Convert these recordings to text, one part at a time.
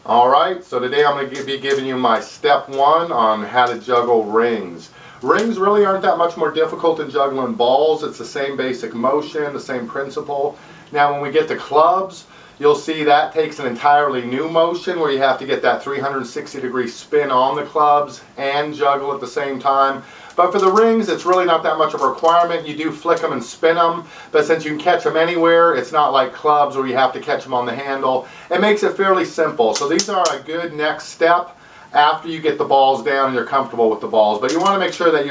Alright, so today I'm going to be giving you my step 1 on how to juggle rings. Rings really aren't that much more difficult than juggling balls. It's the same basic motion, the same principle. Now when we get to clubs, you'll see that takes an entirely new motion where you have to get that 360-degree spin on the clubs and juggle at the same time. But for the rings, it's really not that much of a requirement. You do flick them and spin them, but since you can catch them anywhere, it's not like clubs where you have to catch them on the handle. It makes it fairly simple. So these are a good next step after you get the balls down and you're comfortable with the balls. But you want to make sure that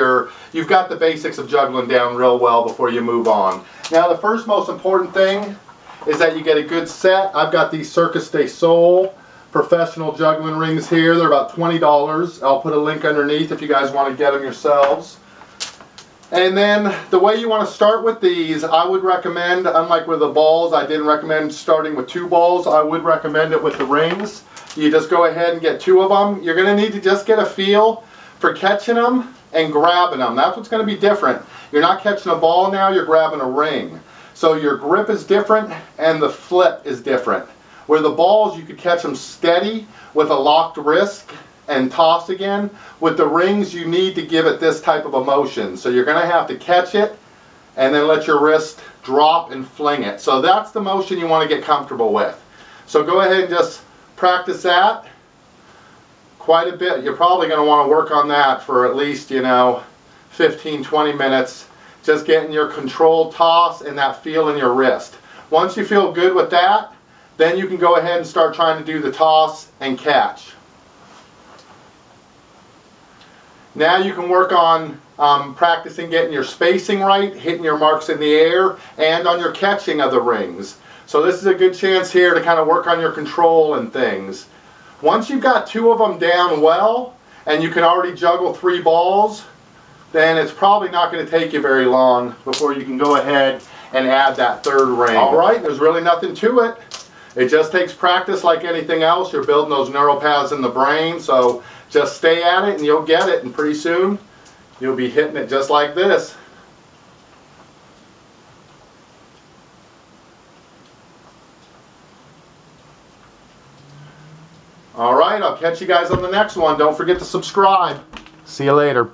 you've got the basics of juggling down real well before you move on. Now the first most important thing is that you get a good set. I've got these Circus de Sol professional juggling rings here. They're about $20. I'll put a link underneath if you guys want to get them yourselves. And then the way you want to start with these, I would recommend, unlike with the balls, I didn't recommend starting with 2 balls. I would recommend it with the rings. You just go ahead and get 2 of them. You're going to need to just get a feel for catching them and grabbing them. That's what's going to be different. You're not catching a ball now, you're grabbing a ring. So your grip is different and the flip is different. Where the balls, you could catch them steady with a locked wrist and toss again. With the rings, you need to give it this type of a motion. So you're going to have to catch it and then let your wrist drop and fling it. So that's the motion you want to get comfortable with. So go ahead and just practice that quite a bit. You're probably going to want to work on that for at least, 15-20 minutes. Just getting your controlled toss and that feel in your wrist. Once you feel good with that, then you can go ahead and start trying to do the toss and catch. Now you can work on practicing getting your spacing right, hitting your marks in the air, and on your catching of the rings. So this is a good chance here to kind of work on your control and things. Once you've got 2 of them down well, and you can already juggle 3 balls, then it's probably not going to take you very long before you can go ahead and add that 3rd ring. Alright, there's really nothing to it. It just takes practice like anything else. You're building those neural paths in the brain, so just stay at it and you'll get it, and pretty soon you'll be hitting it just like this. Alright, I'll catch you guys on the next one. Don't forget to subscribe. See you later.